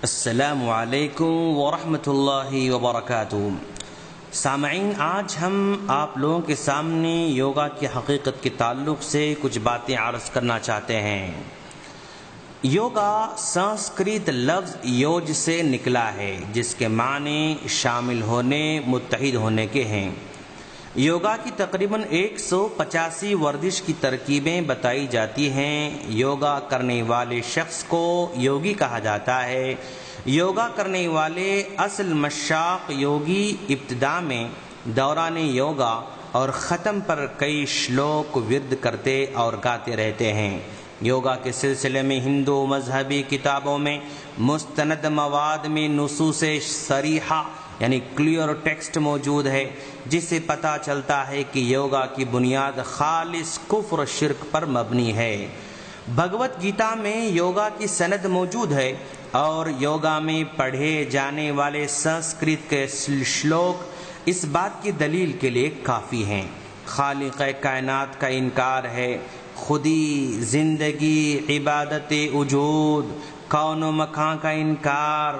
السلام علیکم ورحمۃ اللہ وبرکاتہ۔ سامعین، آج ہم آپ لوگوں کے سامنے یوگا کی حقیقت کے تعلق سے کچھ باتیں عرض کرنا چاہتے ہیں۔ یوگا سنسکرت لفظ یوج سے نکلا ہے، جس کے معنی شامل ہونے، متحد ہونے کے ہیں۔ یوگا کی تقریباً 185 ورزش کی ترکیبیں بتائی جاتی ہیں۔ یوگا کرنے والے شخص کو یوگی کہا جاتا ہے۔ یوگا کرنے والے اصل مشاق یوگی ابتدا میں دوران یوگا اور ختم پر کئی شلوک ورد کرتے اور گاتے رہتے ہیں۔ یوگا کے سلسلے میں ہندو مذہبی کتابوں میں مستند مواد میں نصوص صریحہ یعنی کلیئر ٹیکسٹ موجود ہے، جس سے پتہ چلتا ہے کہ یوگا کی بنیاد خالص کفر و شرک پر مبنی ہے۔ بھگوت گیتا میں یوگا کی سند موجود ہے اور یوگا میں پڑھے جانے والے سنسکرت کے شلوک اس بات کی دلیل کے لیے کافی ہیں۔ خالق کائنات کا انکار ہے، خودی، زندگی، عبادت وجود، کون و مکان کا انکار،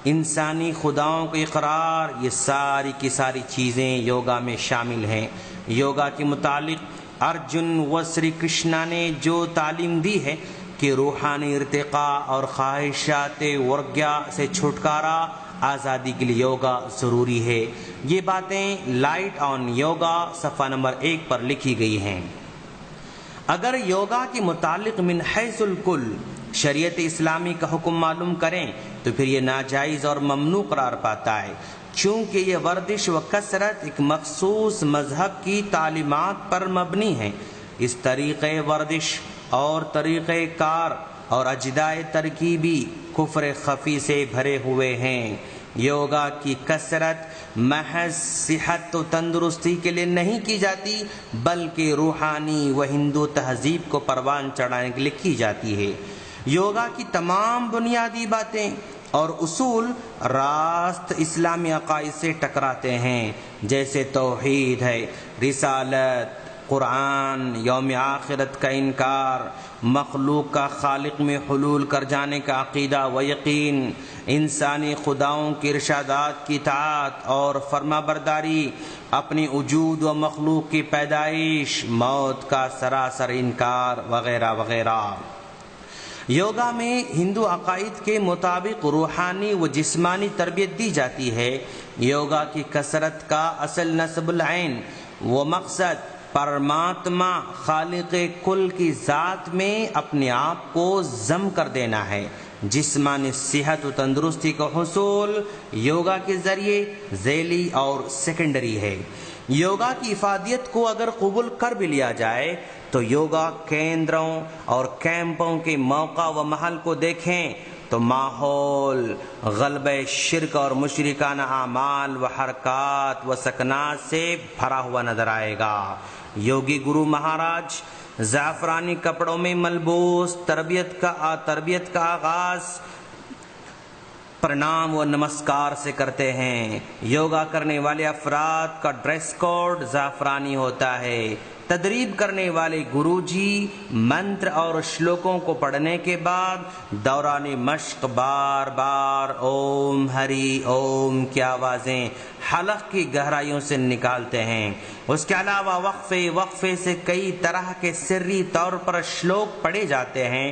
انسانی خداؤں کا اقرار، یہ ساری کی ساری چیزیں یوگا میں شامل ہیں۔ یوگا کے متعلق ارجن و سری کرشنا نے جو تعلیم دی ہے کہ روحانی ارتقاء اور خواہشات ورگیا سے چھٹکارا، آزادی کے لیے یوگا ضروری ہے۔ یہ باتیں لائٹ آن یوگا صفحہ نمبر 1 پر لکھی گئی ہیں۔ اگر یوگا کے متعلق من حیث الکل شریعت اسلامی کا حکم معلوم کریں تو پھر یہ ناجائز اور ممنوع قرار پاتا ہے، چونکہ یہ ورزش و کثرت ایک مخصوص مذہب کی تعلیمات پر مبنی ہے۔ اس طریقے ورزش اور طریقہ کار اور اجزاء ترکیبی کفر خفی سے بھرے ہوئے ہیں۔ یوگا کی کثرت محض صحت و تندرستی کے لیے نہیں کی جاتی، بلکہ روحانی و ہندو تہذیب کو پروان چڑھانے کے لیے کی جاتی ہے۔ یوگا کی تمام بنیادی باتیں اور اصول راست اسلامی عقائد سے ٹکراتے ہیں، جیسے توحید ہے، رسالت، قرآن، یوم آخرت کا انکار، مخلوق کا خالق میں حلول کر جانے کا عقیدہ و یقین، انسانی خداؤں کے ارشادات کی اطاعت اور فرما برداری، اپنی وجود و مخلوق کی پیدائش، موت کا سراسر انکار وغیرہ وغیرہ۔ یوگا میں ہندو عقائد کے مطابق روحانی و جسمانی تربیت دی جاتی ہے۔ یوگا کی کثرت کا اصل نصب العین و مقصد پرماتما خالق کل کی ذات میں اپنے آپ کو ضم کر دینا ہے۔ جسمانی صحت و تندرستی کا حصول یوگا کے ذریعے ذیلی اور سیکنڈری ہے۔ یوگا کی افادیت کو اگر قبول کر بھی لیا جائے تو یوگا کیندروں اور کیمپوں کے موقع و محل کو دیکھیں تو ماحول غلبہ شرک اور مشرکانہ اعمال و حرکات و سکنات سے بھرا ہوا نظر آئے گا۔ یوگی گرو مہاراج زعفرانی کپڑوں میں ملبوس تربیت کا آغاز پرنام و نمسکار سے کرتے ہیں۔ یوگا کرنے والے افراد کا ڈریس کوڈ زعفرانی ہوتا ہے۔ تدریب کرنے والے گرو جی منتر اور شلوکوں کو پڑھنے کے بعد دوران مشق بار بار اوم ہری اوم کی آوازیں حلق کی گہرائیوں سے نکالتے ہیں۔ اس کے علاوہ وقفے سے کئی طرح کے سری طور پر شلوک پڑھے جاتے ہیں،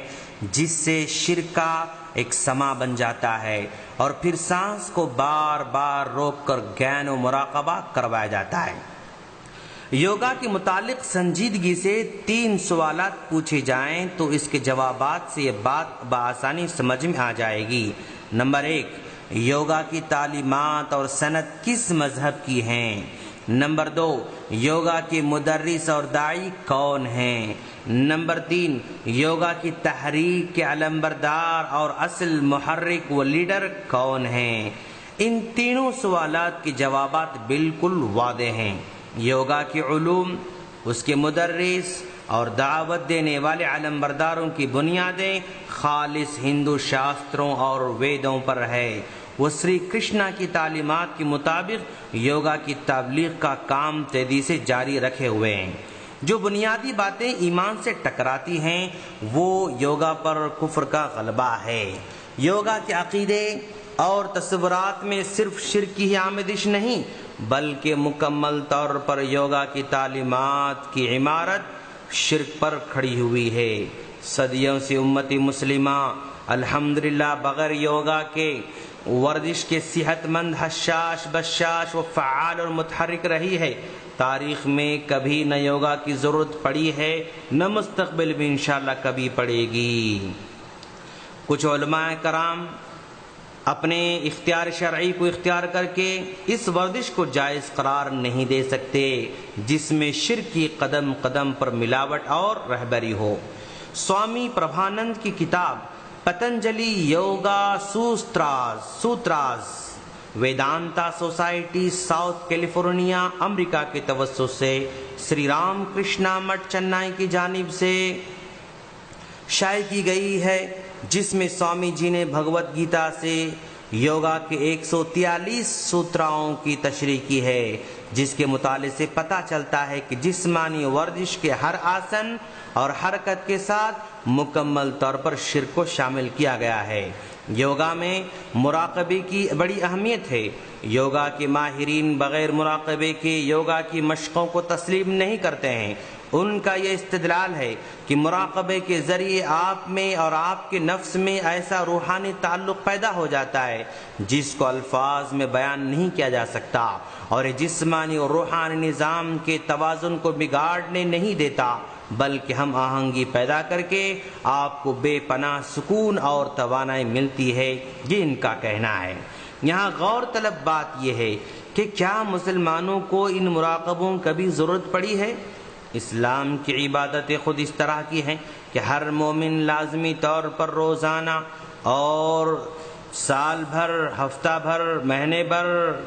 جس سے شرک کا ایک سما بن جاتا ہے، اور پھر سانس کو بار بار روک کر گیان و مراقبہ کروایا جاتا ہے۔ یوگا کے متعلق سنجیدگی سے 3 سوالات پوچھے جائیں تو اس کے جوابات سے یہ بات بآسانی سمجھ میں آ جائے گی۔ نمبر 1، یوگا کی تعلیمات اور سند کس مذہب کی ہیں؟ نمبر 2، یوگا کے مدرس اور داعی کون ہیں؟ نمبر 3، یوگا کی تحریک کے علمبردار اور اصل محرک و لیڈر کون ہیں؟ ان تینوں سوالات کے جوابات بالکل واضح ہیں۔ یوگا کے علوم، اس کے مدرس اور دعوت دینے والے علمبرداروں کی بنیادیں خالص ہندو شاستروں اور ویدوں پر ہے۔ وہ سری کرشنا کی تعلیمات کے مطابق یوگا کی تبلیغ کا کام تیزی سے جاری رکھے ہوئے ہیں۔ جو بنیادی باتیں ایمان سے ٹکراتی ہیں وہ یوگا پر کفر کا غلبہ ہے۔ یوگا کے عقیدے اور تصورات میں صرف شرک کی آمیزش نہیں بلکہ مکمل طور پر یوگا کی تعلیمات کی عمارت شرک پر کھڑی ہوئی ہے۔ صدیوں سے امتی مسلمہ الحمدللہ بغیر یوگا کے ورزش کے صحت مند، حشاش بشاش و فعال اور متحرک رہی ہے۔ تاریخ میں کبھی نہ یوگا کی ضرورت پڑی ہے، نہ مستقبل میں انشاءاللہ کبھی پڑے گی۔ کچھ علماء کرام اپنے اختیار شرعی کو اختیار کر کے اس ورزش کو جائز قرار نہیں دے سکتے جس میں شرک کی قدم قدم پر ملاوٹ اور رہبری ہو۔ سوامی پربھانند کی کتاب Patanjali Yoga Sutras Vedanta Society South California امریکہ کے توسط سے سری رام کرشنا مٹھ چنئی کی جانب سے شائع کی گئی ہے، جس میں سوامی جی نے بھگوت گیتا سے یوگا کے 143 سوتراؤں کی تشریح کی ہے، جس کے مطالعے سے پتہ چلتا ہے کہ جسمانی ورزش کے ہر آسن اور حرکت کے ساتھ مکمل طور پر شرک کو شامل کیا گیا ہے۔ یوگا میں مراقبے کی بڑی اہمیت ہے۔ یوگا کے ماہرین بغیر مراقبے کے یوگا کی مشقوں کو تسلیم نہیں کرتے ہیں۔ ان کا یہ استدلال ہے کہ مراقبے کے ذریعے آپ میں اور آپ کے نفس میں ایسا روحانی تعلق پیدا ہو جاتا ہے جس کو الفاظ میں بیان نہیں کیا جا سکتا، اور یہ جسمانی اور روحانی نظام کے توازن کو بگاڑنے نہیں دیتا بلکہ ہم آہنگی پیدا کر کے آپ کو بے پناہ سکون اور توانائی ملتی ہے، یہ ان کا کہنا ہے۔ یہاں غور طلب بات یہ ہے کہ کیا مسلمانوں کو ان مراقبوں کبھی ضرورت پڑی ہے؟ اسلام کی عبادتیں خود اس طرح کی ہیں کہ ہر مومن لازمی طور پر روزانہ اور سال بھر، ہفتہ بھر، مہینے بھر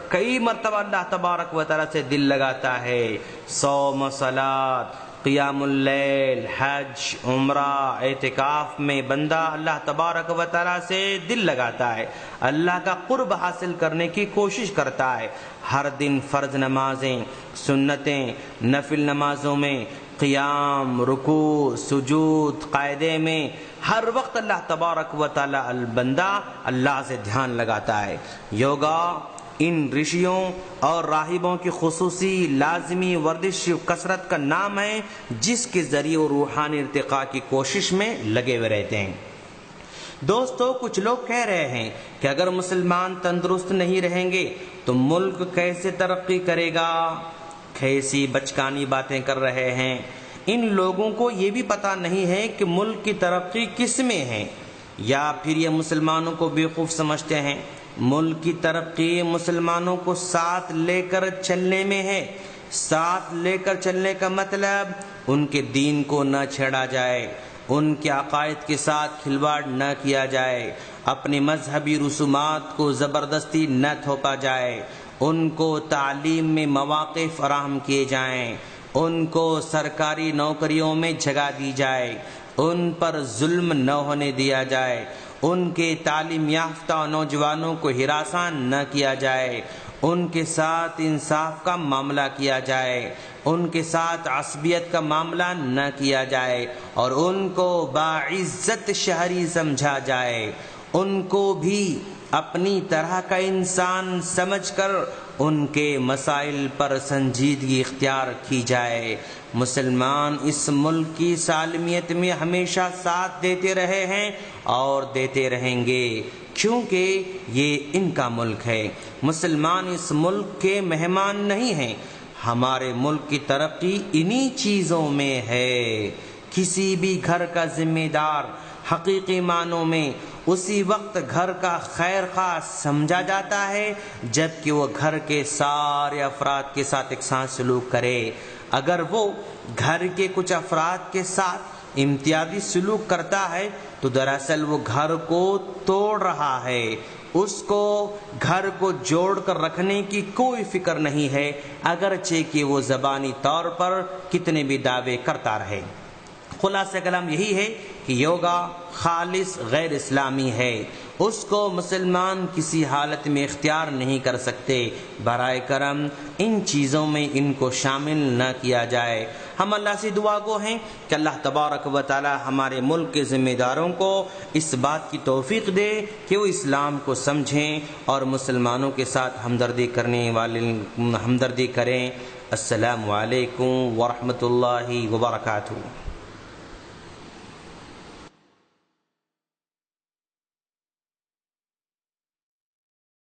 کئی مرتبہ اللہ تبارک و تعالی سے دل لگاتا ہے۔ صوم، صلاۃ، قیام اللیل، حج، عمرہ، اعتکاف میں بندہ اللہ تبارک و تعالی سے دل لگاتا ہے، اللہ کا قرب حاصل کرنے کی کوشش کرتا ہے۔ ہر دن فرض نمازیں، سنتیں، نفل نمازوں میں قیام، رکوع، سجود، قاعدے میں ہر وقت اللہ تبارک و تعالی البندہ اللہ سے دھیان لگاتا ہے۔ یوگا ان رشیوں اور راہبوں کی خصوصی لازمی ورزش کثرت کا نام ہے جس کے ذریعے وہ روحانی ارتقاء کی کوشش میں لگے ہوئے رہتے ہیں۔ دوستو، کچھ لوگ کہہ رہے ہیں کہ اگر مسلمان تندرست نہیں رہیں گے تو ملک کیسے ترقی کرے گا؟ کیسی بچکانی باتیں کر رہے ہیں۔ ان لوگوں کو یہ بھی پتہ نہیں ہے کہ ملک کی ترقی کس میں ہے، یا پھر یہ مسلمانوں کو بیوقوف سمجھتے ہیں۔ ملک کی ترقی مسلمانوں کو ساتھ لے کر چلنے میں ہے۔ ساتھ لے کر چلنے کا مطلب ان کے دین کو نہ چھیڑا جائے، ان کے عقائد کے ساتھ کھلواڑ نہ کیا جائے، اپنی مذہبی رسومات کو زبردستی نہ تھوپا جائے، ان کو تعلیم میں مواقع فراہم کیے جائیں، ان کو سرکاری نوکریوں میں جگہ دی جائے، ان پر ظلم نہ ہونے دیا جائے، ان کے تعلیم یافتہ نوجوانوں کو ہراساں نہ کیا جائے، ان کے ساتھ انصاف کا معاملہ کیا جائے، ان کے ساتھ عصبیت کا معاملہ نہ کیا جائے، اور ان کو باعزت شہری سمجھا جائے، ان کو بھی اپنی طرح کا انسان سمجھ کر ان کے مسائل پر سنجیدگی اختیار کی جائے۔ مسلمان اس ملک کی سالمیت میں ہمیشہ ساتھ دیتے رہے ہیں اور دیتے رہیں گے، کیونکہ یہ ان کا ملک ہے۔ مسلمان اس ملک کے مہمان نہیں ہیں۔ ہمارے ملک کی ترقی انہی چیزوں میں ہے۔ کسی بھی گھر کا ذمہ دار حقیقی معنوں میں اسی وقت گھر کا خیر خواہ سمجھا جاتا ہے جبکہ وہ گھر کے سارے افراد کے ساتھ یکساں سلوک کرے۔ اگر وہ گھر کے کچھ افراد کے ساتھ امتیازی سلوک کرتا ہے تو دراصل وہ گھر کو توڑ رہا ہے، اس کو گھر کو جوڑ کر رکھنے کی کوئی فکر نہیں ہے، اگرچہ کہ وہ زبانی طور پر کتنے بھی دعوے کرتا رہے۔ خلاصہ کلام یہی ہے کہ یوگا خالص غیر اسلامی ہے، اس کو مسلمان کسی حالت میں اختیار نہیں کر سکتے۔ برائے کرم ان چیزوں میں ان کو شامل نہ کیا جائے۔ ہم اللہ سے دعا گو ہیں کہ اللہ تبارک و تعالی ہمارے ملک کے ذمہ داروں کو اس بات کی توفیق دے کہ وہ اسلام کو سمجھیں اور مسلمانوں کے ساتھ ہمدردی کریں۔ السلام علیکم ورحمۃ اللہ وبرکاتہ۔